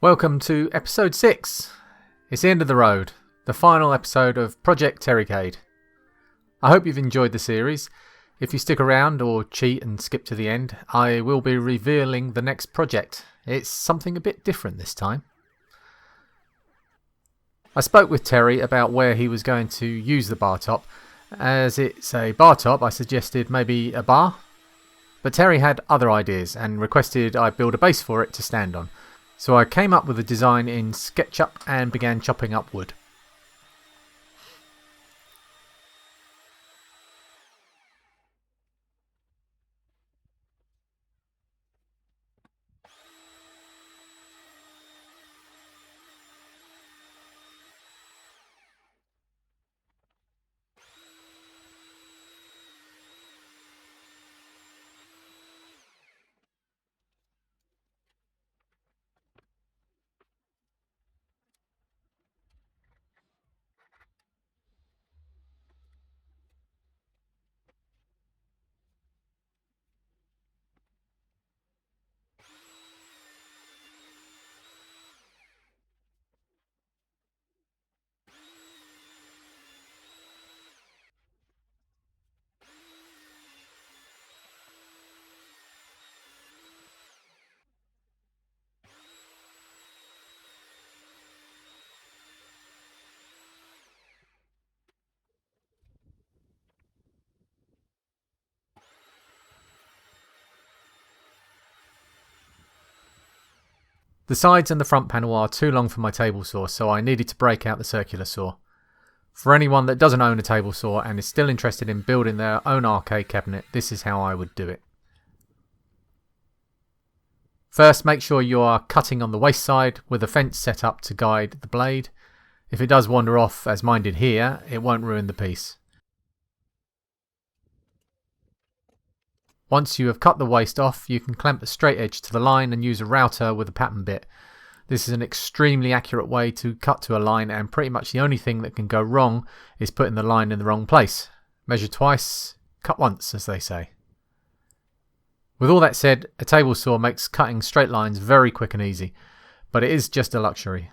Welcome to episode 6. It's the end of the road, the final episode of Project TERRYCADE. I hope you've enjoyed the series. If you stick around or cheat and skip to the end, I will be revealing the next project. It's something a bit different this time. I spoke with Terry about where he was going to use the Bartop. As it's a bar top, I suggested maybe a bar. But Terry had other ideas and requested I build a base for it to stand on. So I came up with a design in SketchUp and began chopping up wood. The sides and the front panel are too long for my table saw, so I needed to break out the circular saw. For anyone that doesn't own a table saw and is still interested in building their own arcade cabinet, this is how I would do it. First, make sure you are cutting on the waste side with a fence set up to guide the blade. If it does wander off, as mine did here, it won't ruin the piece. Once you have cut the waste off, you can clamp the straight edge to the line and use a router with a pattern bit. This is an extremely accurate way to cut to a line, and pretty much the only thing that can go wrong is putting the line in the wrong place. Measure twice, cut once, as they say. With all that said, a table saw makes cutting straight lines very quick and easy, but it is just a luxury.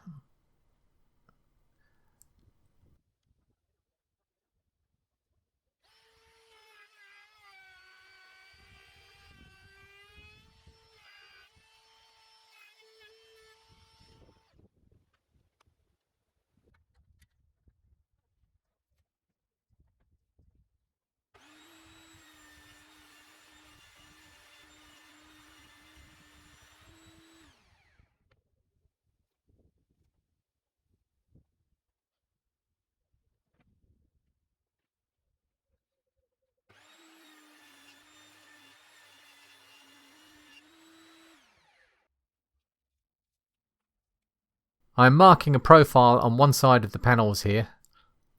I am marking a profile on one side of the panels here.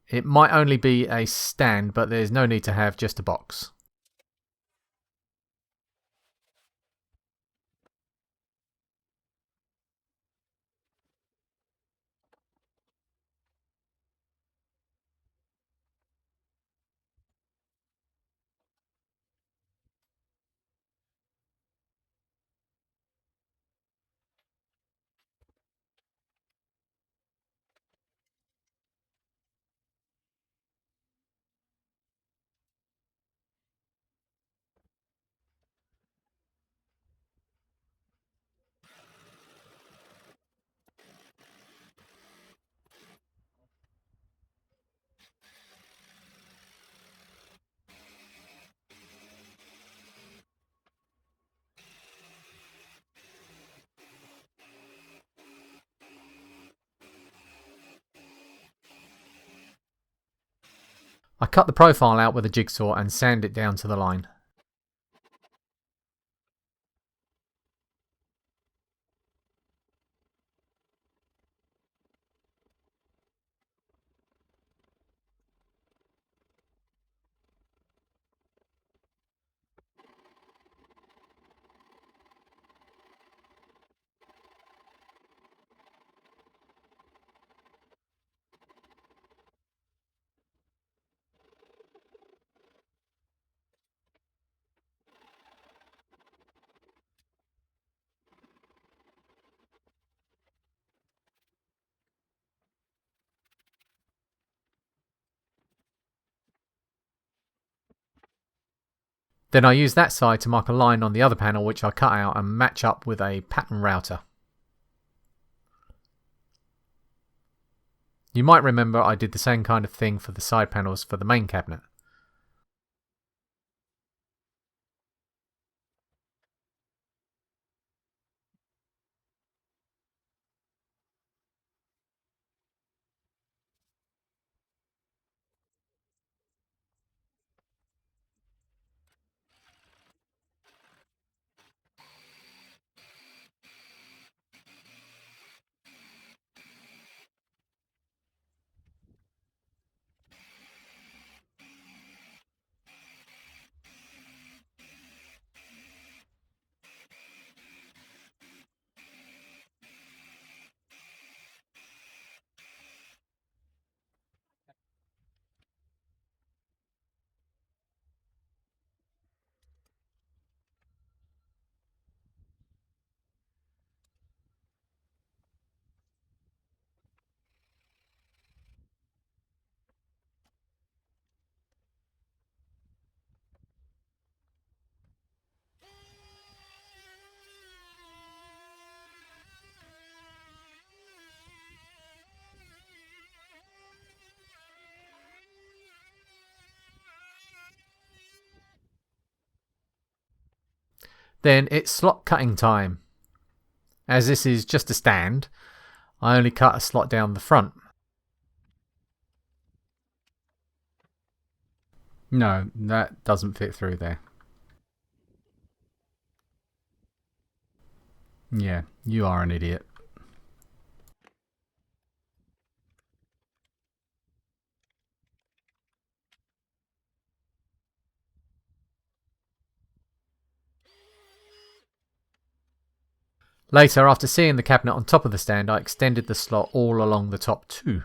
It might only be a stand, but there's no need to have just a box. I cut the profile out with a jigsaw and sand it down to the line. Then I use that side to mark a line on the other panel which I cut out and match up with a pattern router. You might remember I did the same kind of thing for the side panels for the main cabinet. Then it's slot cutting time. As this is just a stand, I only cut a slot down the front. No, that doesn't fit through there. Yeah, you are an idiot. Later, after seeing the cabinet on top of the stand, I extended the slot all along the top too.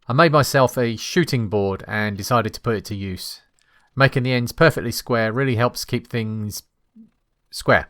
I made myself a shooting board and decided to put it to use. Making the ends perfectly square really helps keep things square.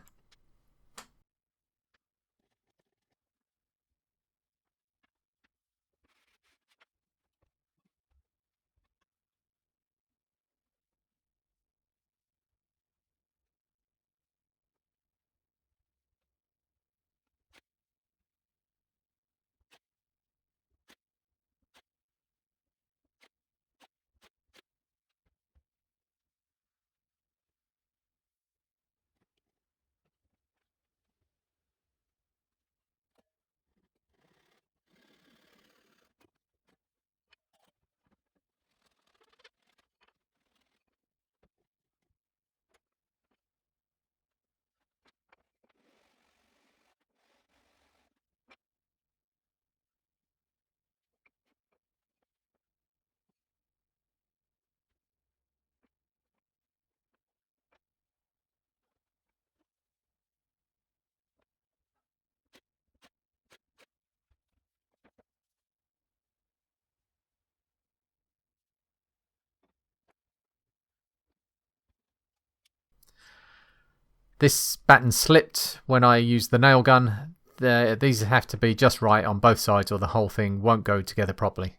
This batten slipped when I used the nail gun. These have to be just right on both sides or the whole thing won't go together properly.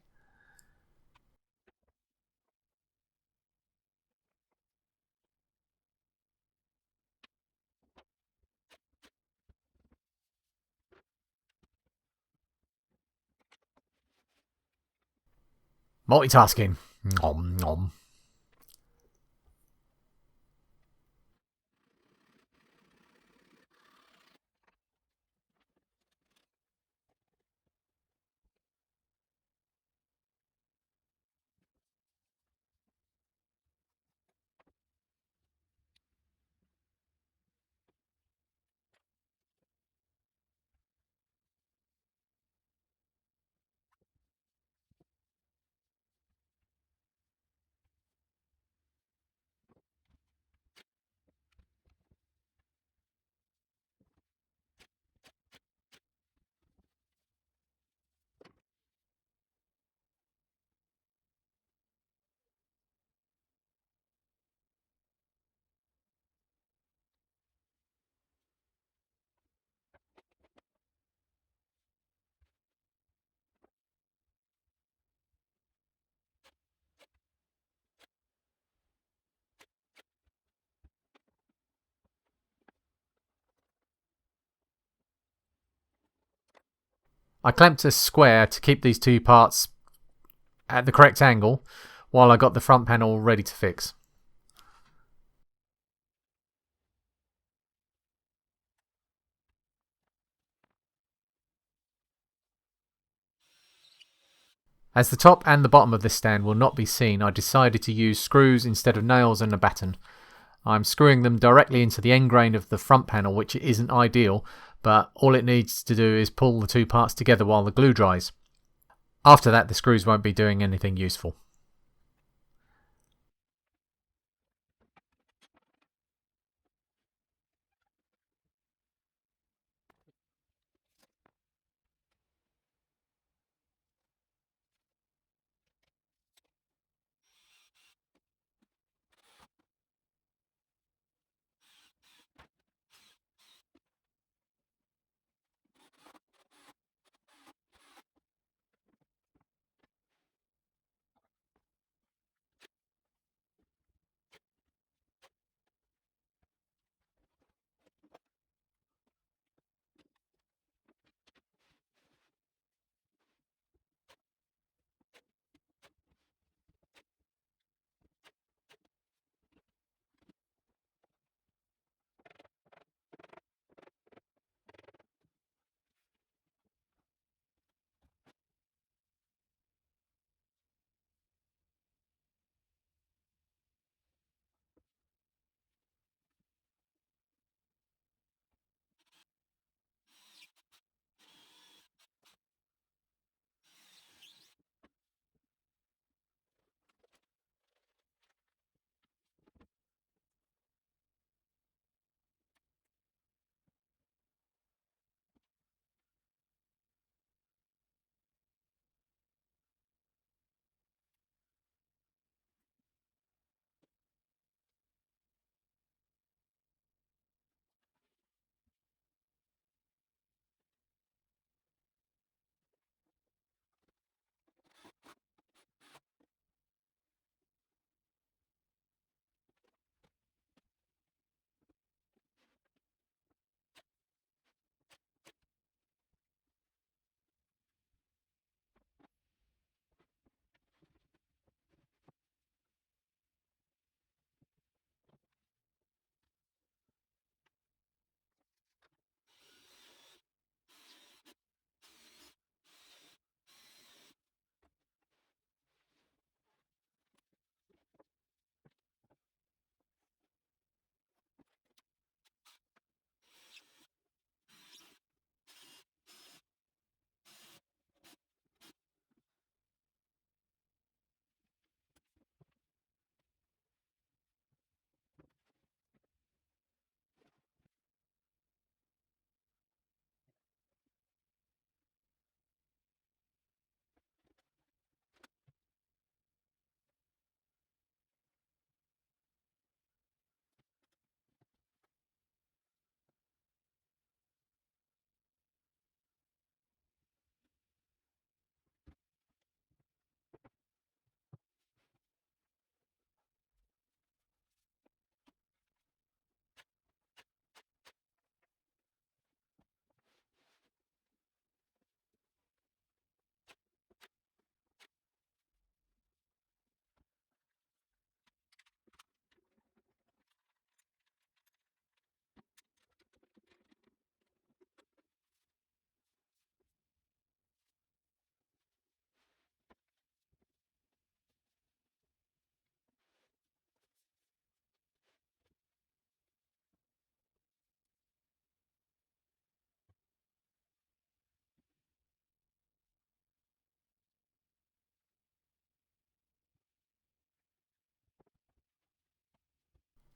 Multitasking. Nom nom. I clamped a square to keep these two parts at the correct angle while I got the front panel ready to fix. As the top and the bottom of this stand will not be seen, I decided to use screws instead of nails and a batten. I'm screwing them directly into the end grain of the front panel, which isn't ideal, but all it needs to do is pull the two parts together while the glue dries. After that, the screws won't be doing anything useful.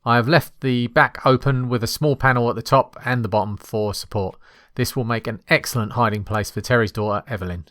I have left the back open with a small panel at the top and the bottom for support. This will make an excellent hiding place for Terry's daughter Evelyn.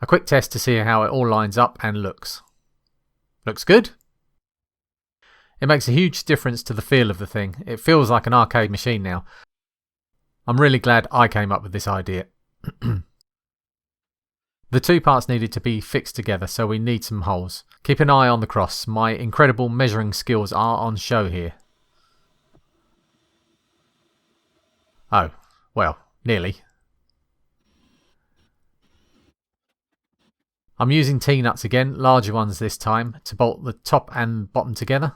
A quick test to see how it all lines up and looks. Looks good? It makes a huge difference to the feel of the thing. It feels like an arcade machine now. I'm really glad I came up with this idea. The two parts needed to be fixed together, so we need some holes. Keep an eye on the cross. My incredible measuring skills are on show here. Oh, well, nearly. I'm using T-nuts again, larger ones this time, to bolt the top and bottom together.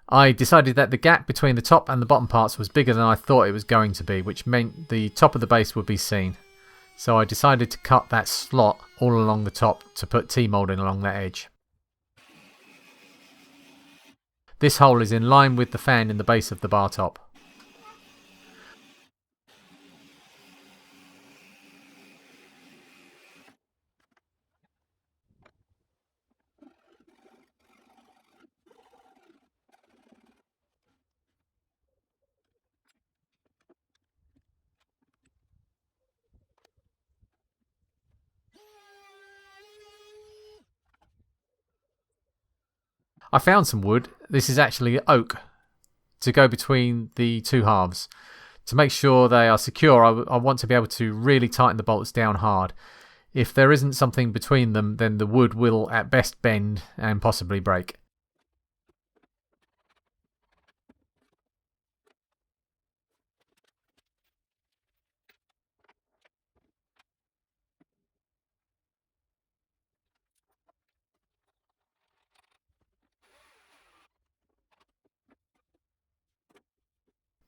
I decided that the gap between the top and the bottom parts was bigger than I thought it was going to be, which meant the top of the base would be seen. So I decided to cut that slot all along the top to put T-moulding along that edge. This hole is in line with the fan in the base of the bar top. I found some wood. This is actually oak to go between the two halves. To make sure they are secure, I want to be able to really tighten the bolts down hard. If there isn't something between them, then the wood will at best bend and possibly break.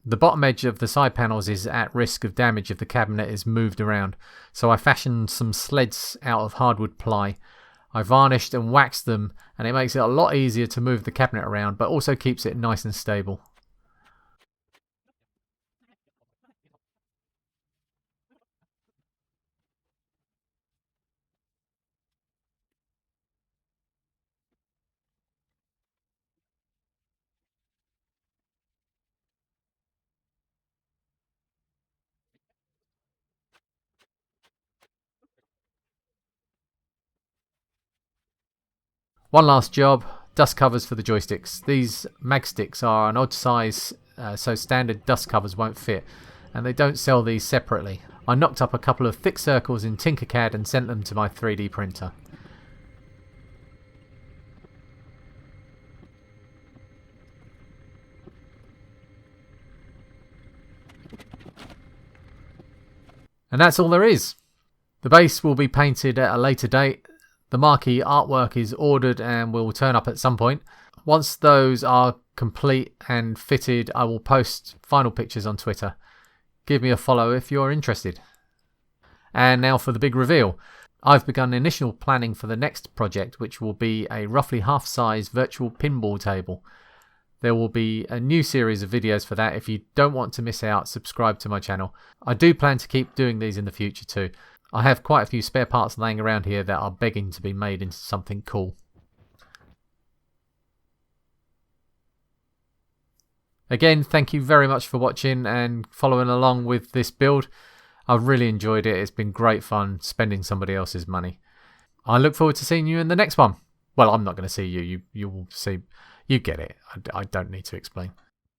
The bottom edge of the side panels is at risk of damage if the cabinet is moved around, so I fashioned some sleds out of hardwood ply. I varnished and waxed them, and it makes it a lot easier to move the cabinet around, but also keeps it nice and stable. One last job, dust covers for the joysticks. These mag sticks are an odd size, so standard dust covers won't fit, and they don't sell these separately. I knocked up a couple of thick circles in Tinkercad and sent them to my 3D printer. And that's all there is. The base will be painted at a later date. The marquee artwork is ordered and will turn up at some point. Once those are complete and fitted, I will post final pictures on Twitter. Give me a follow if you're interested. And now for the big reveal. I've begun initial planning for the next project, which will be a roughly half-size virtual pinball table. There will be a new series of videos for that. If you don't want to miss out, subscribe to my channel. I do plan to keep doing these in the future too. I have quite a few spare parts laying around here that are begging to be made into something cool. Again, thank you very much for watching and following along with this build. I've really enjoyed it. It's been great fun spending somebody else's money. I look forward to seeing you in the next one. Well, I'm not going to see you. You will see. You get it. I don't need to explain.